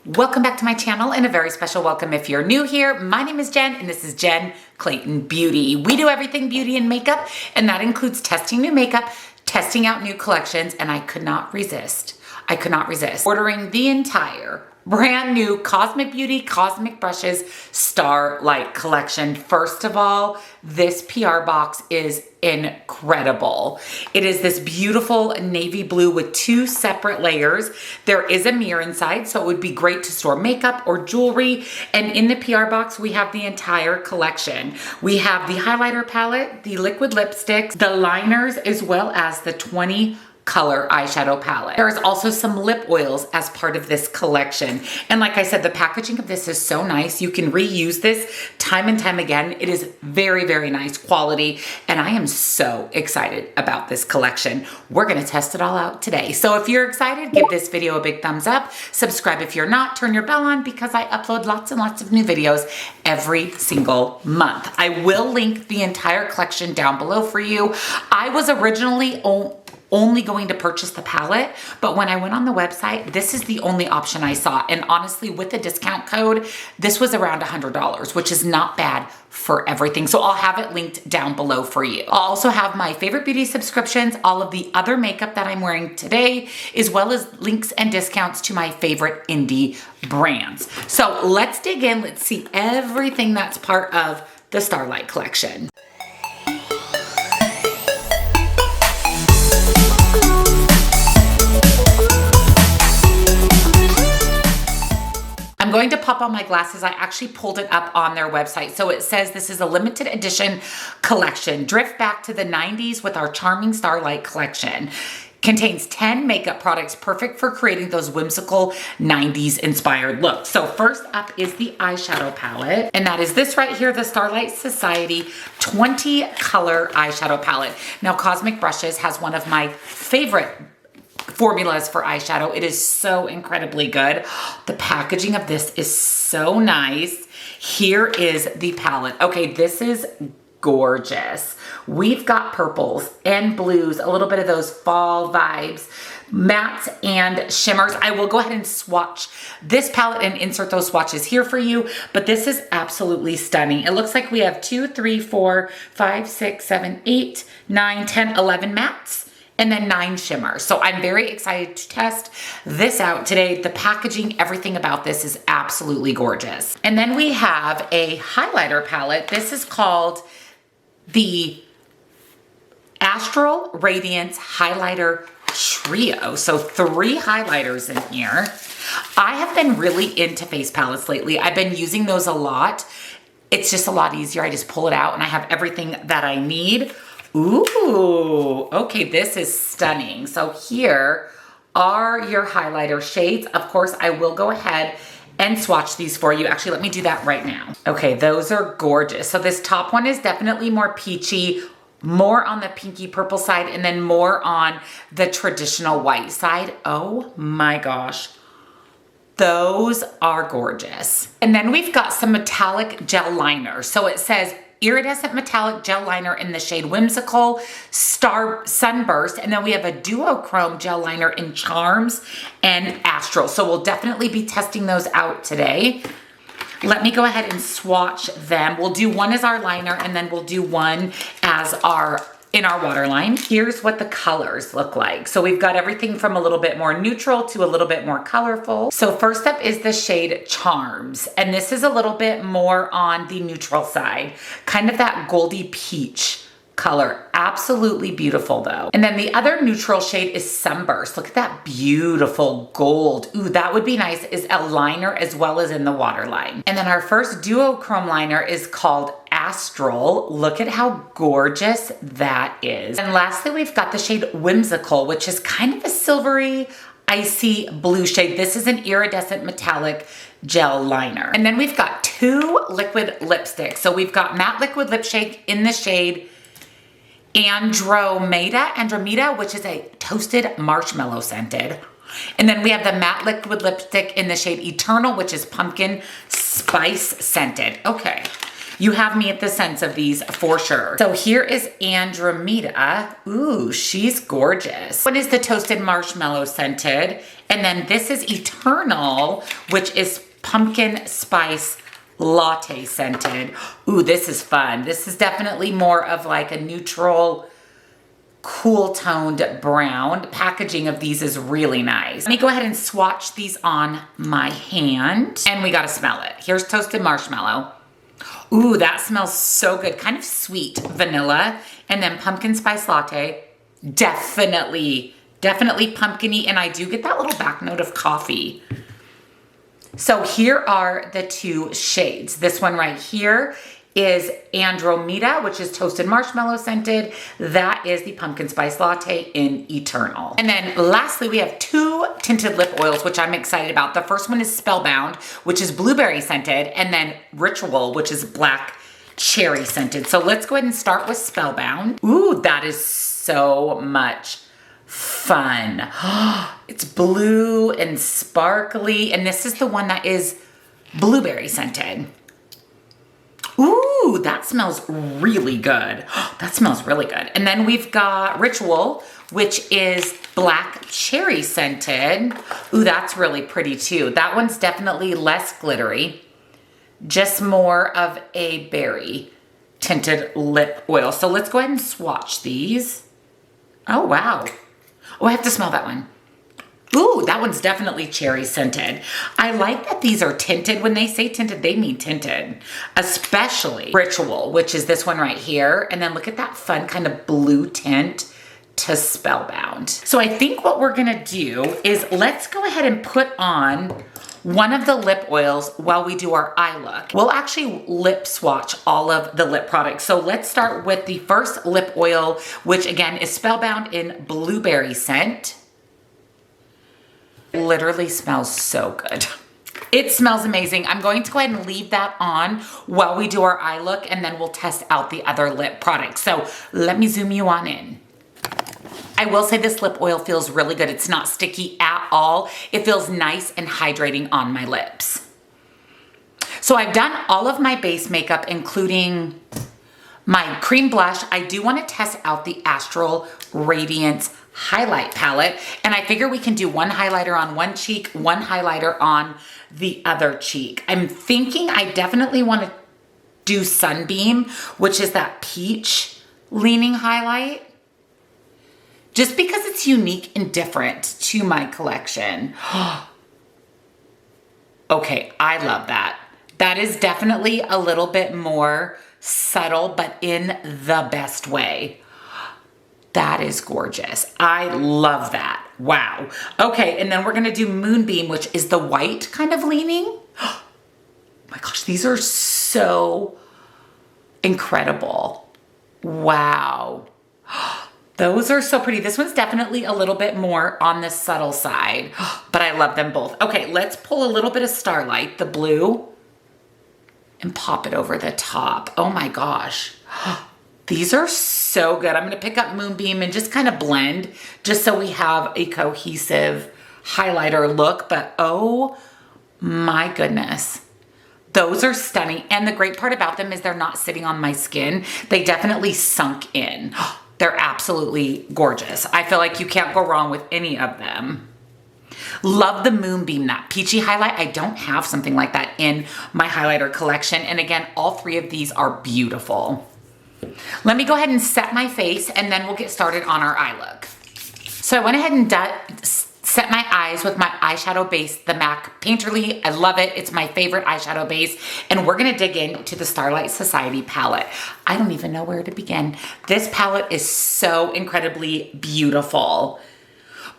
Welcome back to my channel and a very special welcome if you're new here. My name is Jen and this is Jen Clayton Beauty. We do everything beauty and makeup, and that includes testing new makeup, testing out new collections, and I could not resist ordering the entire brand new Cosmic Beauty Cosmic Brushes Starlight collection. First of all, this PR box is incredible. It is this beautiful navy blue with two separate layers. There is a mirror inside, so it would be great to store makeup or jewelry. And in the PR box, we have the entire collection. We have the highlighter palette, the liquid lipsticks, the liners, as well as the 20 color eyeshadow palette. There is also some lip oils as part of this collection. And like I said, the packaging of this is so nice. You can reuse this time and time again. It is very, very nice quality. And I am so excited about this collection. We're gonna test it all out today. So if you're excited, give this video a big thumbs up. Subscribe if you're not, turn your bell on because I upload lots and lots of new videos every single month. I will link the entire collection down below for you. I was originally only going to purchase the palette, but when I went on the website, this is the only option I saw. And honestly, with the discount code, this was around $100, which is not bad for everything. So I'll have it linked down below for you. I'll also have my favorite beauty subscriptions, all of the other makeup that I'm wearing today, as well as links and discounts to my favorite indie brands. So let's dig in. Let's see everything that's part of the Starlight collection. I'm going to pop on my glasses. I actually pulled it up on their website. So it says this is a limited edition collection. Drift back to the 90s with our charming Starlight collection. Contains 10 makeup products perfect for creating those whimsical 90s inspired looks. So first up is the eyeshadow palette. And that is this right here, the Starlight Society 20 color eyeshadow palette. Now Cosmic Brushes has one of my favorite formulas for eyeshadow. It is so incredibly good. The packaging of this is so nice. Here is the palette. Okay, this is gorgeous. We've got purples and blues, a little bit of those fall vibes, mattes and shimmers. I will go ahead and swatch this palette and insert those swatches here for you, but this is absolutely stunning. It looks like we have 2, 3, 4, 5, 6, 7, 8, 9, 10, 11 mattes, and then 9 shimmers. So I'm very excited to test this out today. The packaging, everything about this is absolutely gorgeous. And then we have a highlighter palette. This is called the Astral Radiance Highlighter Trio. So 3 highlighters in here. I have been really into face palettes lately. I've been using those a lot. It's just a lot easier. I just pull it out and I have everything that I need. Ooh, okay, this is stunning. So here are your highlighter shades. Of course, I will go ahead and swatch these for you. Actually, let me do that right now. Okay, those are gorgeous. So this top one is definitely more peachy, more on the pinky purple side, and then more on the traditional white side. Oh my gosh. Those are gorgeous. And then we've got some metallic gel liner. So it says iridescent metallic gel liner in the shade Whimsical Star Sunburst. And then we have a duochrome gel liner in Charms and Astral. So we'll definitely be testing those out today. Let me go ahead and swatch them. We'll do one as our liner and then we'll do one as in our waterline. Here's what the colors look like. So we've got everything from a little bit more neutral to a little bit more colorful. So first up is the shade Charms. And this is a little bit more on the neutral side, kind of that goldy peach color. Absolutely beautiful though. And then the other neutral shade is Sunburst. Look at that beautiful gold. Ooh, that would be nice as a liner as well as in the waterline. And then our first duochrome liner is called Astral. Look at how gorgeous that is. And lastly, we've got the shade Whimsical, which is kind of a silvery, icy blue shade. This is an iridescent metallic gel liner. And then we've got 2 liquid lipsticks. So we've got matte liquid lip shade in the shade Andromeda, which is a toasted marshmallow scented. And then we have the matte liquid lipstick in the shade Eternal, which is pumpkin spice scented. Okay, You have me at the sense of these for sure. So here is Andromeda. Ooh, she's gorgeous. What is the Toasted Marshmallow scented? And then this is Eternal, which is Pumpkin Spice Latte scented. Ooh, this is fun. This is definitely more of like a neutral, cool toned brown. Packaging of these is really nice. Let me go ahead and swatch these on my hand, and we gotta smell it. Here's Toasted Marshmallow. Ooh, that smells so good. Kind of sweet vanilla, and then Pumpkin Spice Latte. Definitely pumpkin-y, and I do get that little back note of coffee. So here are the two shades. This one right here is Andromeda, which is Toasted Marshmallow scented. That is the Pumpkin Spice Latte in Eternal. And then lastly, we have two tinted lip oils, which I'm excited about. The first one is Spellbound, which is blueberry scented, and then Ritual, which is black cherry scented. So let's go ahead and start with Spellbound. Ooh, that is so much fun. It's blue and sparkly, and this is the one that is blueberry scented. Ooh, that smells really good. That smells really good. And then we've got Ritual, which is black cherry scented. Ooh, that's really pretty too. That one's definitely less glittery, just more of a berry tinted lip oil. So let's go ahead and swatch these. Oh, wow. Oh, I have to smell that one. Ooh, that one's definitely cherry scented. I like that these are tinted. When they say tinted, they mean tinted. Especially Ritual, which is this one right here. And then look at that fun kind of blue tint to Spellbound. So I think what we're gonna do is let's go ahead and put on one of the lip oils while we do our eye look. We'll actually lip swatch all of the lip products. So let's start with the first lip oil, which again is Spellbound in blueberry scent. It literally smells so good. It smells amazing. I'm going to go ahead and leave that on while we do our eye look, and then we'll test out the other lip products. So let me zoom you on in. I will say this lip oil feels really good. It's not sticky at all. It feels nice and hydrating on my lips. So I've done all of my base makeup, including my cream blush. I do want to test out the Astral Radiance highlight palette, and I figure we can do one highlighter on one cheek, one highlighter on the other cheek. I'm thinking I definitely want to do Sunbeam, which is that peach leaning highlight, just because it's unique and different to my collection. Okay, I love that. That is definitely a little bit more subtle, but in the best way. That is gorgeous. I love that. Wow. Okay, and then we're gonna do Moonbeam, which is the white kind of leaning. Oh my gosh, these are so incredible. Wow. Those are so pretty. This one's definitely a little bit more on the subtle side, but I love them both. Okay, let's pull a little bit of Starlight, the blue, and pop it over the top. Oh my gosh. These are so good. I'm gonna pick up Moonbeam and just kind of blend, just so we have a cohesive highlighter look, but oh my goodness. Those are stunning. And the great part about them is they're not sitting on my skin. They definitely sunk in. They're absolutely gorgeous. I feel like you can't go wrong with any of them. Love the Moonbeam, that peachy highlight. I don't have something like that in my highlighter collection. And again, all three of these are beautiful. Let me go ahead and set my face, and then we'll get started on our eye look. So I went ahead and set my eyes with my eyeshadow base, the MAC Painterly. I love it. It's my favorite eyeshadow base. And we're gonna dig into the Starlight Society palette. I don't even know where to begin. This palette is so incredibly beautiful.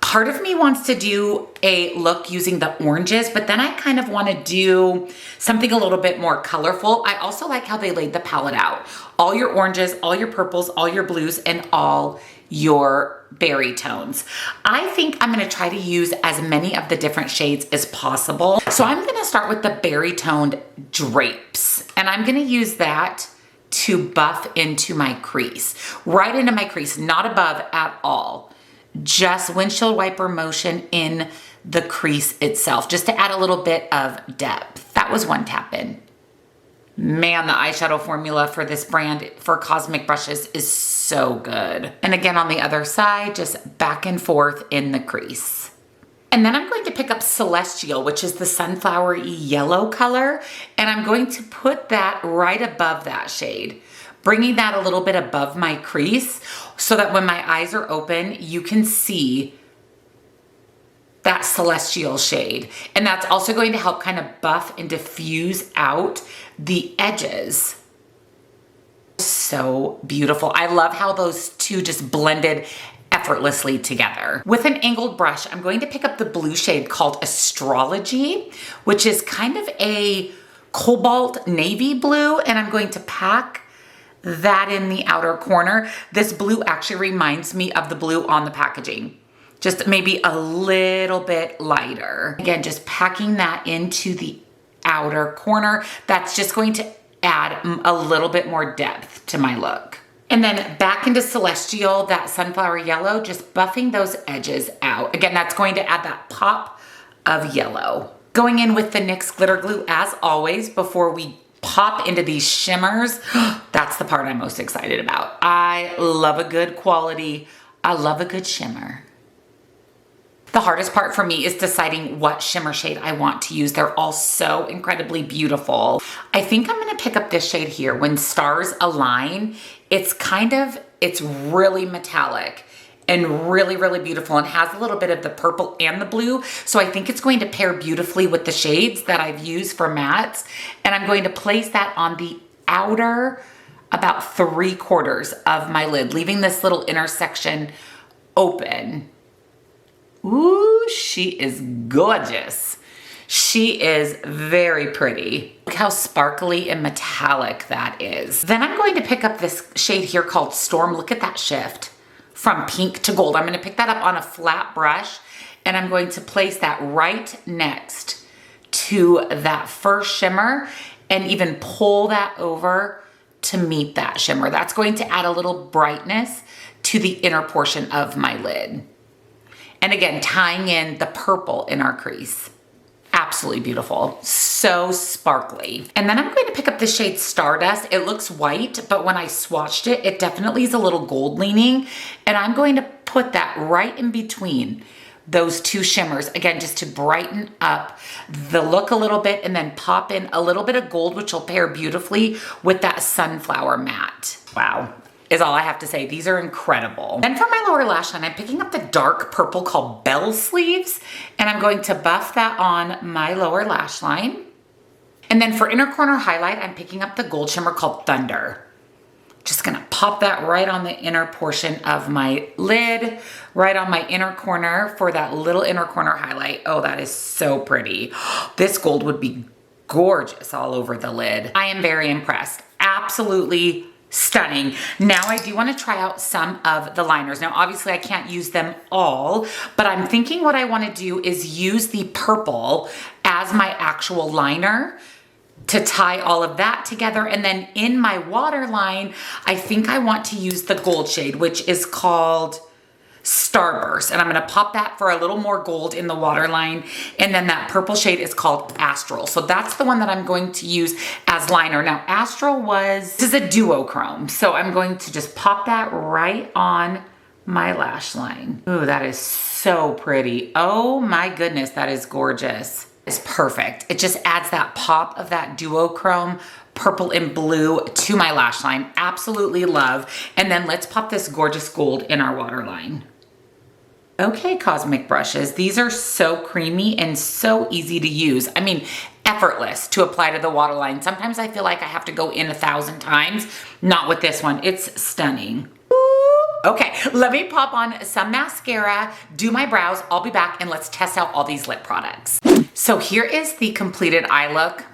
Part of me wants to do a look using the oranges, but then I kind of want to do something a little bit more colorful. I also like how they laid the palette out. All your oranges, all your purples, all your blues, and all your berry tones. I think I'm going to try to use as many of the different shades as possible. So I'm going to start with the berry toned drapes, and I'm going to use that to buff into my crease, right into my crease, not above at all. Just windshield wiper motion in the crease itself, just to add a little bit of depth. That was one tap in. Man, the eyeshadow formula for this brand for Cosmic brushes is so good. And again, on the other side, just back and forth in the crease. And then I'm going to pick up Celestial, which is the sunflowery yellow color, and I'm going to put that right above that shade, bringing that a little bit above my crease so that when my eyes are open, you can see that Celestial shade. And that's also going to help kind of buff and diffuse out the edges. So beautiful. I love how those two just blended effortlessly together. With an angled brush, I'm going to pick up the blue shade called Astrology, which is kind of a cobalt navy blue, and I'm going to pack that in the outer corner. This blue actually reminds me of the blue on the packaging, just maybe a little bit lighter. Again, just packing that into the outer corner. That's just going to add a little bit more depth to my look. And then back into Celestial, that sunflower yellow, just buffing those edges out. Again, that's going to add that pop of yellow. Going in with the NYX glitter glue as always before we pop into these shimmers. That's the part I'm most excited about. I love a good quality. I love a good shimmer. The hardest part for me is deciding what shimmer shade I want to use. They're all so incredibly beautiful. I think I'm gonna pick up this shade here, When Stars Align. It's really metallic and really, really beautiful, and has a little bit of the purple and the blue. So I think it's going to pair beautifully with the shades that I've used for mattes. And I'm going to place that on the outer, about 3/4 of my lid, leaving this little intersection open. Ooh, she is gorgeous. She is very pretty. Look how sparkly and metallic that is. Then I'm going to pick up this shade here called Storm. Look at that shift from pink to gold. I'm gonna pick that up on a flat brush, and I'm going to place that right next to that first shimmer and even pull that over to meet that shimmer. That's going to add a little brightness to the inner portion of my lid. And again, tying in the purple in our crease. Absolutely beautiful, so sparkly. And then I'm going to pick up the shade Stardust. It looks white, but when I swatched it, it definitely is a little gold leaning. And I'm going to put that right in between those two shimmers, again, just to brighten up the look a little bit, and then pop in a little bit of gold, which will pair beautifully with that sunflower matte. Wow. Is all I have to say. These are incredible. And for my lower lash line, I'm picking up the dark purple called Bell Sleeves, and I'm going to buff that on my lower lash line. And then for inner corner highlight, I'm picking up the gold shimmer called Thunder. Just gonna pop that right on the inner portion of my lid, right on my inner corner for that little inner corner highlight. Oh, that is so pretty. This gold would be gorgeous all over the lid. I am very impressed. Absolutely stunning. Now I do want to try out some of the liners. Now obviously I can't use them all, but I'm thinking what I want to do is use the purple as my actual liner to tie all of that together. And then in my waterline, I think I want to use the gold shade, which is called Starburst. And I'm gonna pop that for a little more gold in the waterline. And then that purple shade is called Astral. So that's the one that I'm going to use as liner. Now Astral this is a duochrome. So I'm going to just pop that right on my lash line. Ooh, that is so pretty. Oh my goodness, that is gorgeous. It's perfect. It just adds that pop of that duochrome purple and blue to my lash line. Absolutely love. And then let's pop this gorgeous gold in our waterline. Okay, Cosmic brushes. These are so creamy and so easy to use. I mean, effortless to apply to the waterline. Sometimes I feel like I have to go in 1,000 times. Not with this one. It's stunning. Okay, let me pop on some mascara, do my brows. I'll be back and let's test out all these lip products. So here is the completed eye look.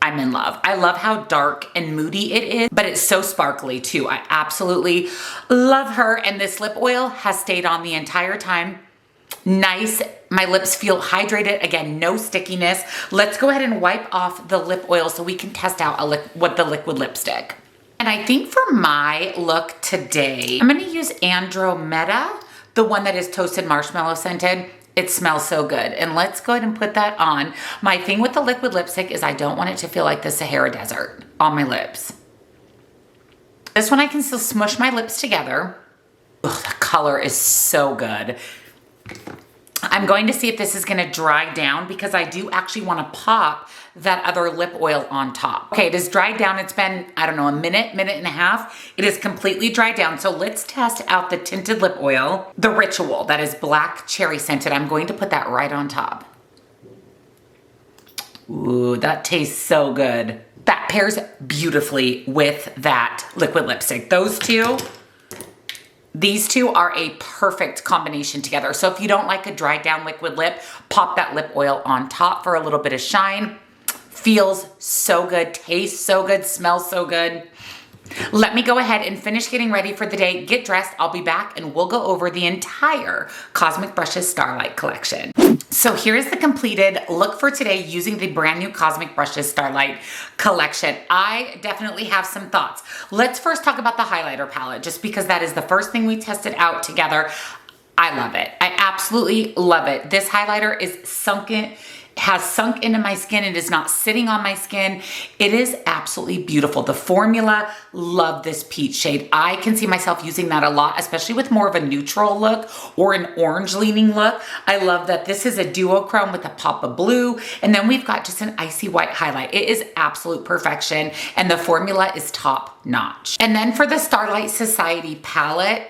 I'm in love. I love how dark and moody it is, but it's so sparkly too. I absolutely love her. And this lip oil has stayed on the entire time. Nice. My lips feel hydrated. Again, no stickiness. Let's go ahead and wipe off the lip oil so we can test out what the liquid lipstick. And I think for my look today, I'm gonna use Andromeda, the one that is toasted marshmallow scented. It smells so good. And let's go ahead and put that on. My thing with the liquid lipstick is I don't want it to feel like the Sahara Desert. on my lips. This one I can still smush my lips together. Ugh, the color is so good. I'm going to see if this is gonna dry down because I do actually wanna pop that other lip oil on top. Okay, it is dried down. It's been, I don't know, a minute and a half. It is completely dried down. So let's test out the tinted lip oil, the Ritual, that is black cherry scented. I'm going to put that right on top. Ooh, that tastes so good. That pairs beautifully with that liquid lipstick. These two are a perfect combination together. So if you don't like a dried down liquid lip, pop that lip oil on top for a little bit of shine. Feels so good, tastes so good, smells so good. Let me go ahead and finish getting ready for the day, get dressed. I'll be back and we'll go over the entire Cosmic Brushes Starlight collection. So here is the completed look for today using the brand new Cosmic Brushes Starlight collection. I definitely have some thoughts. Let's first talk about the highlighter palette, just because that is the first thing we tested out together. I love it. I absolutely love it. This highlighter is has sunk into my skin. It is not sitting on my skin. It is absolutely beautiful. The formula, love this peach shade. I can see myself using that a lot, especially with more of a neutral look or an orange leaning look. I love that this is a duochrome with a pop of blue. And then we've got just an icy white highlight. It is absolute perfection. And the formula is top notch. And then for the Starlight Society palette,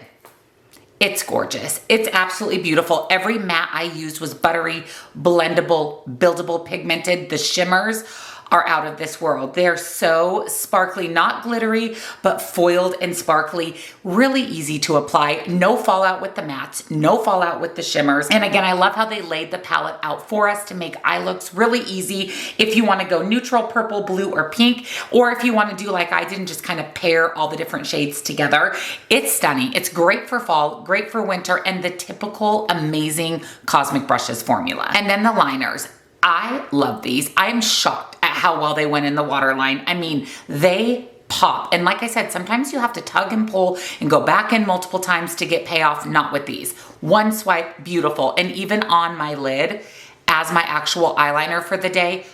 it's gorgeous. It's absolutely beautiful. Every matte I used was buttery, blendable, buildable, pigmented. The shimmers are out of this world. They're so sparkly, not glittery, but foiled and sparkly. Really easy to apply. No fallout with the mattes, no fallout with the shimmers. And again, I love how they laid the palette out for us to make eye looks really easy. If you want to go neutral, purple, blue, or pink, or if you want to do like I did and just kind of pair all the different shades together, it's stunning. It's great for fall, great for winter, and the typical amazing Cosmic Brushes formula. And then the liners. I love these. I am shocked at how well they went in the waterline. I mean, they pop. And like I said, sometimes you have to tug and pull and go back in multiple times to get payoff. Not with these. One swipe, beautiful. And even on my lid as my actual eyeliner for the day,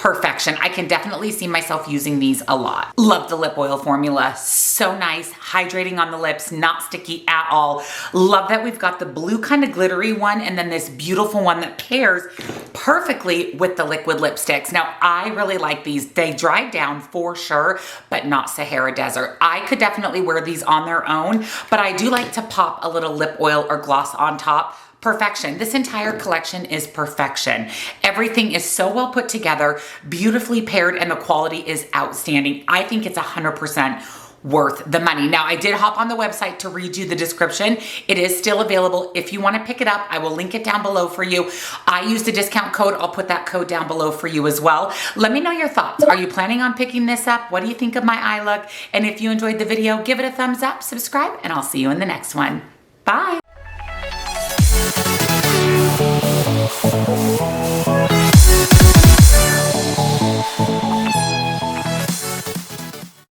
perfection. I can definitely see myself using these a lot. Love the lip oil formula. So nice, hydrating on the lips, not sticky at all. Love that we've got the blue kind of glittery one and then this beautiful one that pairs perfectly with the liquid lipsticks. Now, I really like these. They dry down for sure, but not Sahara Desert. I could definitely wear these on their own, but I do like to pop a little lip oil or gloss on top. Perfection. This entire collection is perfection. Everything is so well put together, beautifully paired, and the quality is outstanding. I think it's 100% worth the money. Now, I did hop on the website to read you the description. It is still available. If you want to pick it up, I will link it down below for you. I used a discount code. I'll put that code down below for you as well. Let me know your thoughts. Are you planning on picking this up? What do you think of my eye look? And if you enjoyed the video, give it a thumbs up, subscribe, and I'll see you in the next one. Bye.